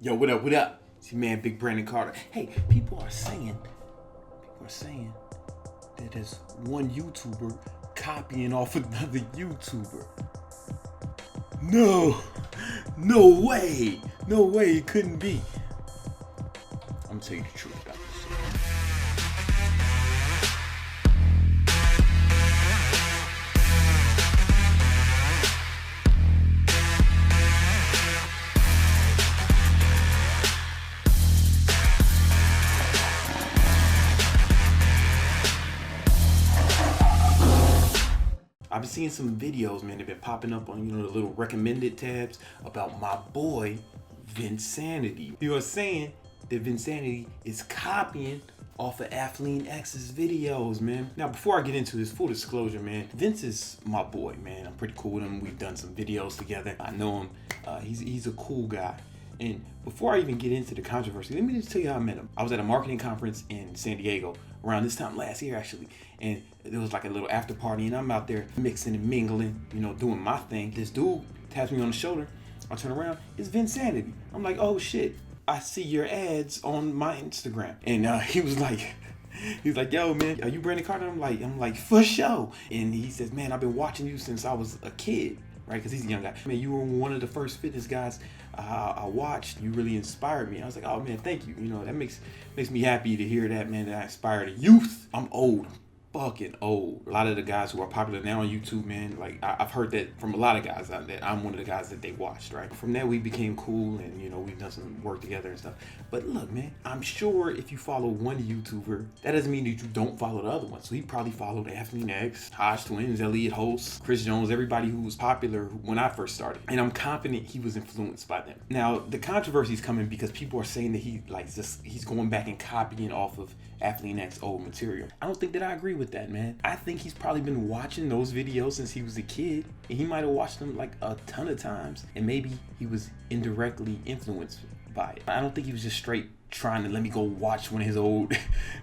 Yo, what up, what up? It's your man, Big Brandon Carter. Hey, people are saying that there's one YouTuber copying off another YouTuber. No way, it couldn't be. I'm gonna tell you the truth about this shit. I've been seeing some videos, man, they've been popping up on, the little recommended tabs about my boy, Vinsanity. You are saying that Vinsanity is copying off of Athlean-X's videos, man. Now, before I get into this, full disclosure, man, Vince is my boy, man. I'm pretty cool with him. We've done some videos together. I know him. He's a cool guy. And before I even get into the controversy, let me just tell you how I met him. I was at a marketing conference in San Diego around this time last year, actually. And there was like a little after party, and I'm out there mixing and mingling, doing my thing. This dude taps me on the shoulder. I turn around, it's Vinsanity. I'm like, oh shit, I see your ads on my Instagram. And he was like, yo, man, are you Brandon Carter? I'm like, for sure. And he says, man, I've been watching you since I was a kid. Right, because he's a young guy. Man, you were one of the first fitness guys I watched. You really inspired me. I was like, oh man, thank you. That makes me happy to hear that, man, that I inspired a youth. I'm old. Fucking old. A lot of the guys who are popular now on YouTube, man, like I've heard that from a lot of guys out there. I'm one of the guys that they watched, right? From there we became cool, and we've done some work together and stuff. But look, man, I'm sure if you follow one YouTuber, that doesn't mean that you don't follow the other one. So he probably followed Athlean-X, Hodge Twins, Elliot Host, Chris Jones, everybody who was popular when I first started. And I'm confident he was influenced by them. Now the controversy is coming because people are saying that he's going back and copying off of Athlean-X old material. I don't think that I agree with that, man. I think he's probably been watching those videos since he was a kid, and he might have watched them like a ton of times, and maybe he was indirectly influenced by it. I don't think he was just straight trying to let me go watch one of his old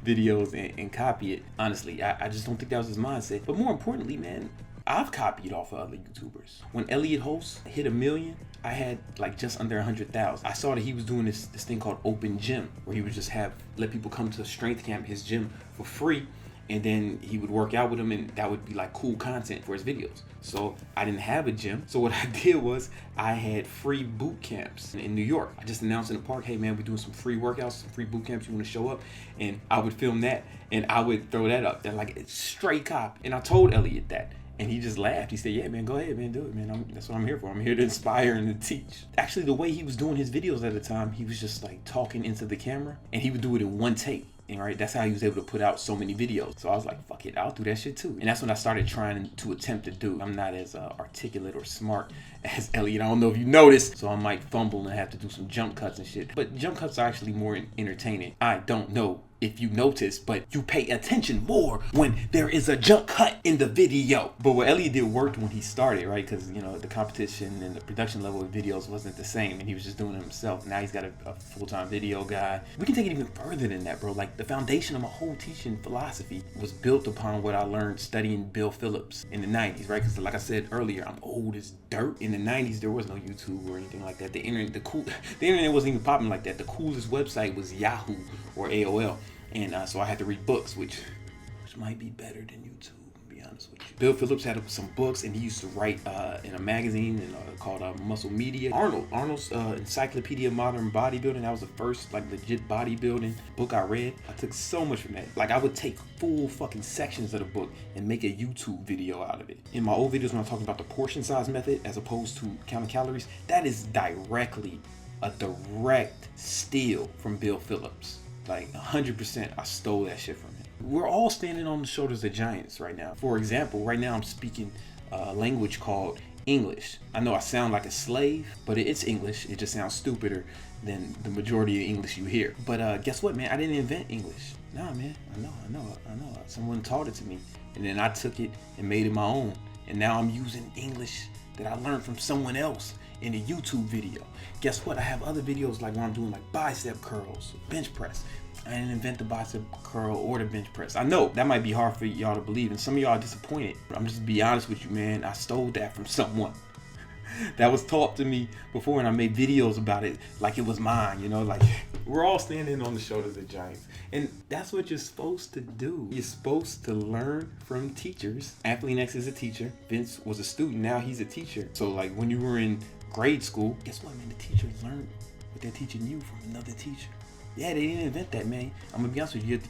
videos and copy it. Honestly, I just don't think that was his mindset. But more importantly, man, I've copied off of other YouTubers. When Elliot Host hit 1 million, I had like just under 100,000. I saw that he was doing this thing called Open Gym, where he would just let people come to the strength camp, his gym, for free, and then he would work out with them, and that would be like cool content for his videos. So I didn't have a gym, so what I did was I had free boot camps in New York. I just announced in the park, hey man, we're doing some free workouts, some free boot camps, you want to show up? And I would film that, and I would throw that up. They're like, it's straight cop. And I told Elliot that. And he just laughed. He said, yeah, man, go ahead, man, do it, man. That's what I'm here for. I'm here to inspire and to teach. Actually, the way he was doing his videos at the time, he was just like talking into the camera, and he would do it in one take. And right, that's how he was able to put out so many videos. So I was like, fuck it, I'll do that shit too. And that's when I started trying to attempt to do. I'm not as articulate or smart as Elliot. I don't know if you noticed. So I might fumble and have to do some jump cuts and shit. But jump cuts are actually more entertaining. I don't know if you notice, but you pay attention more when there is a jump cut in the video. But what Elliot did worked when he started, right? Because, the competition and the production level of videos wasn't the same, and he was just doing it himself. Now he's got a full-time video guy. We can take it even further than that, bro. Like, the foundation of my whole teaching philosophy was built upon what I learned studying Bill Phillips in the 90s, right? Because like I said earlier, I'm old as dirt. In the 90s, there was no YouTube or anything like that. The internet wasn't even popping like that. The coolest website was Yahoo or AOL. And so I had to read books, which might be better than YouTube, to be honest with you. Bill Phillips had some books, and he used to write in a magazine called Muscle Media. Arnold's Encyclopedia of Modern Bodybuilding, that was the first like legit bodybuilding book I read. I took so much from that. Like, I would take full fucking sections of the book and make a YouTube video out of it. In my old videos when I'm talking about the portion size method as opposed to counting calories, that is directly a direct steal from Bill Phillips. Like 100%, I stole that shit from him. We're all standing on the shoulders of giants right now. For example, right now I'm speaking a language called English. I know I sound like a slave, but it's English. It just sounds stupider than the majority of English you hear. But guess what, man? I didn't invent English. Nah, man. I know. Someone taught it to me, and then I took it and made it my own. And now I'm using English that I learned from someone else in a YouTube video. Guess what? I have other videos like when I'm doing like bicep curls, bench press. I didn't invent the bicep curl or the bench press. I know that might be hard for y'all to believe, and some of y'all are disappointed. But I'm just be honest with you, man. I stole that from someone. that was taught to me before, and I made videos about it like it was mine, you know, like we're all standing on the shoulders of giants. And that's what you're supposed to do. You're supposed to learn from teachers. Athlean-X is a teacher. Vince was a student, now he's a teacher. So like when you were in grade school, guess what, man? The teachers learned what they're teaching you from another teacher. Yeah, they didn't invent that, man. I'm gonna be honest with you.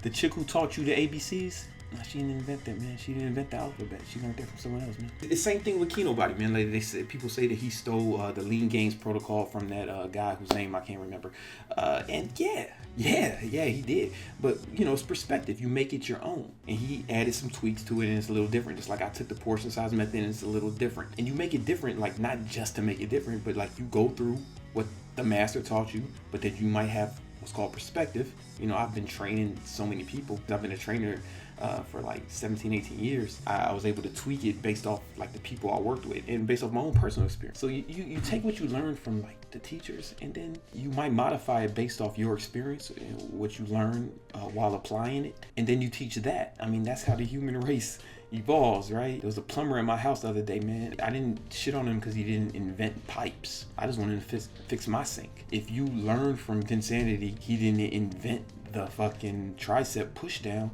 The chick who taught you the ABCs, no, she didn't invent that, man. She didn't invent the alphabet. She learned that from someone else, man. The same thing with Kinobody, man. Like they said, people say that he stole the lean gains protocol from that guy whose name I can't remember. And yeah, he did. But you know, it's perspective. You make it your own. And he added some tweaks to it, and it's a little different. Just like I took the portion size method, and it's a little different. And you make it different, like not just to make it different, but like you go through what the master taught you, but that you might have what's called perspective. You know, I've been training so many people. I've been a trainer for like 17, 18 years. I was able to tweak it based off like the people I worked with and based off my own personal experience. So you take what you learn from like the teachers, and then you might modify it based off your experience and what you learn while applying it, and then you teach that. I mean, that's how the human race evolves, right? There was a plumber in my house the other day, man. I didn't shit on him because he didn't invent pipes. I just wanted to fix my sink. If you learn from Vinsanity, he didn't invent the fucking tricep push down,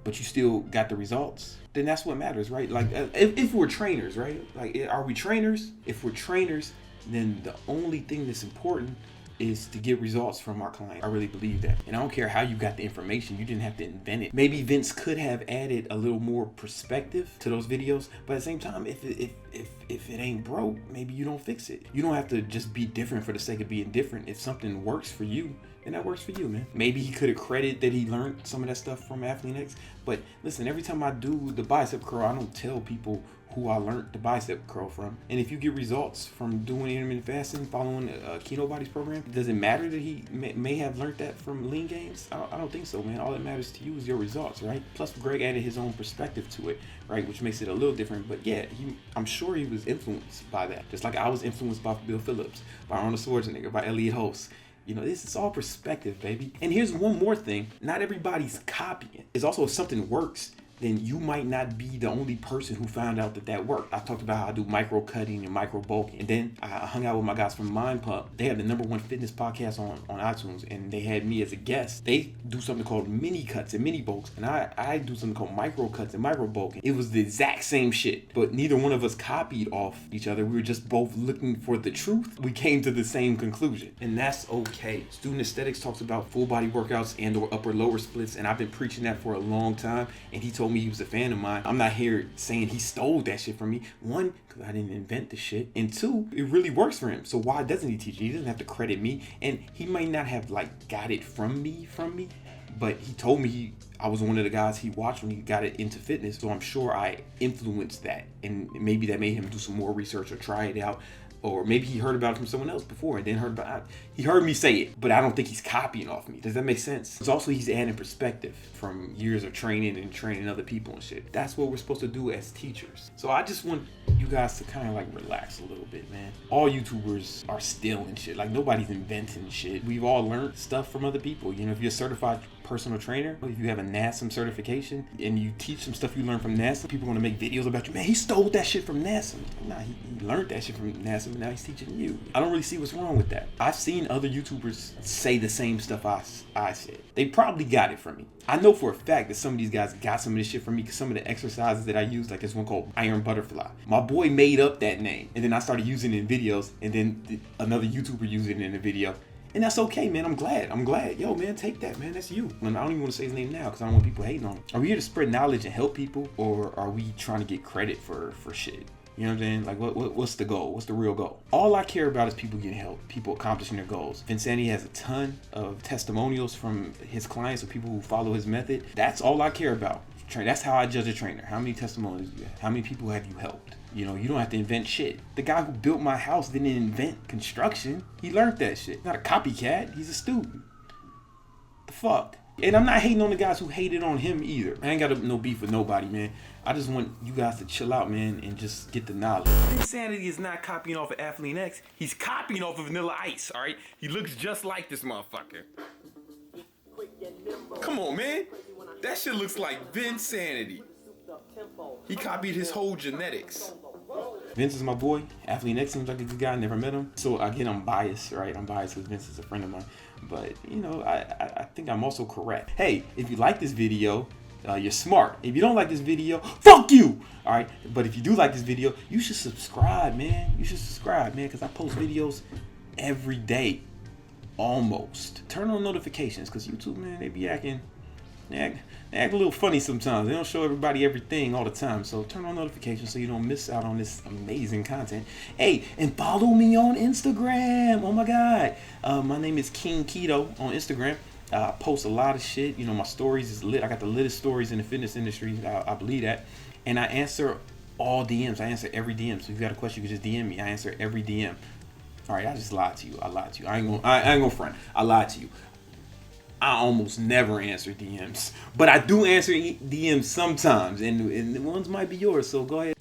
but you still got the results, then that's what matters, right? Like if we're trainers, right? Like, are we trainers? If we're trainers, then the only thing that's important is to get results from our client. I really believe that. And I don't care how you got the information, you didn't have to invent it. Maybe Vince could have added a little more perspective to those videos, but at the same time, if it ain't broke, maybe you don't fix it. You don't have to just be different for the sake of being different. If something works for you, then that works for you, man. Maybe he could have credited that he learned some of that stuff from Athlean-X, but listen, every time I do the bicep curl, I don't tell people who I learned the bicep curl from. And if you get results from doing intermittent fasting, following Kinobody's program, does it matter that he may have learned that from lean gains? I don't think so, man. All that matters to you is your results, right? Plus, Greg added his own perspective to it, right? Which makes it a little different. But yeah, I'm sure he was influenced by that. Just like I was influenced by Bill Phillips, by Arnold Schwarzenegger, by Elliot Host. You know, this is all perspective, baby. And here's one more thing. Not everybody's copying. It's also if something works, then you might not be the only person who found out that worked. I talked about how I do micro cutting and micro bulking. And then I hung out with my guys from Mind Pump. They have the #1 fitness podcast on iTunes, and they had me as a guest. They do something called mini cuts and mini bulks, and I do something called micro cuts and micro bulking. It was the exact same shit, but neither one of us copied off each other. We were just both looking for the truth. We came to the same conclusion, and that's okay. Student Aesthetics talks about full body workouts and or upper lower splits, and I've been preaching that for a long time, and he told me he was a fan of mine. I'm not here saying he stole that shit from me. One, because I didn't invent the shit, and two, it really works for him. So why doesn't he teach it? He doesn't have to credit me, and he might not have like got it from me, but he told me I was one of the guys he watched when he got it into fitness. So I'm sure I influenced that, and maybe that made him do some more research or try it out. Or maybe he heard about it from someone else before and then he heard me say it, but I don't think he's copying off me. Does that make sense? It's also he's adding perspective from years of training and training other people and shit. That's what we're supposed to do as teachers. So I just want you guys to kind of like relax a little bit, man. All YouTubers are stealing shit. Like nobody's inventing shit. We've all learned stuff from other people. You know, if you're a certified personal trainer, if you have a NASM certification and you teach some stuff you learned from NASM, people want to make videos about you. Man, he stole that shit from NASM. Nah, he learned that shit from NASM and now he's teaching you. I don't really see what's wrong with that. I've seen other YouTubers say the same stuff I said. They probably got it from me. I know for a fact that some of these guys got some of this shit from me because some of the exercises that I use, like this one called Iron Butterfly. My boy made up that name and then I started using it in videos, and then another YouTuber used it in a video. And that's okay, man. I'm glad. Yo, man, take that, man. That's you. And I don't even want to say his name now because I don't want people hating on him. Are we here to spread knowledge and help people, or are we trying to get credit for shit? You know what I'm saying? Like, what's the goal? What's the real goal? All I care about is people getting help, people accomplishing their goals. Vinsanity has a ton of testimonials from his clients or people who follow his method. That's all I care about. That's how I judge a trainer. How many testimonials do you have? How many people have you helped? You know, you don't have to invent shit. The guy who built my house didn't invent construction. He learned that shit. Not a copycat. He's a student. The fuck? And I'm not hating on the guys who hated on him either. I ain't got no beef with nobody, man. I just want you guys to chill out, man, and just get the knowledge. Insanity is not copying off of Athlean-X. He's copying off of Vanilla Ice, all right? He looks just like this motherfucker. Come on, man. That shit looks like Vinsanity. He copied his whole genetics. Vince is my boy. Athlean-X seems like a good guy. Never met him. So again, I'm biased, right? I'm biased because Vince is a friend of mine. But you know, I think I'm also correct. Hey, if you like this video, you're smart. If you don't like this video, fuck you. All right. But if you do like this video, you should subscribe, man. You should subscribe, man, because I post videos every day, almost. Turn on notifications, because YouTube, man, they be acting. They act a little funny sometimes. They don't show everybody everything all the time. So turn on notifications so you don't miss out on this amazing content. Hey, and follow me on Instagram. Oh my God. My name is King Keto on Instagram. I post a lot of shit. You know, my stories is lit. I got the littest stories in the fitness industry. I believe that. And I answer all DMs. I answer every DM. So if you got a question, you can just DM me. I answer every DM. All right, I just lied to you. I lied to you. I ain't gonna front. I lied to you. I almost never answer DMs, but I do answer DMs sometimes, and the ones might be yours. So go ahead.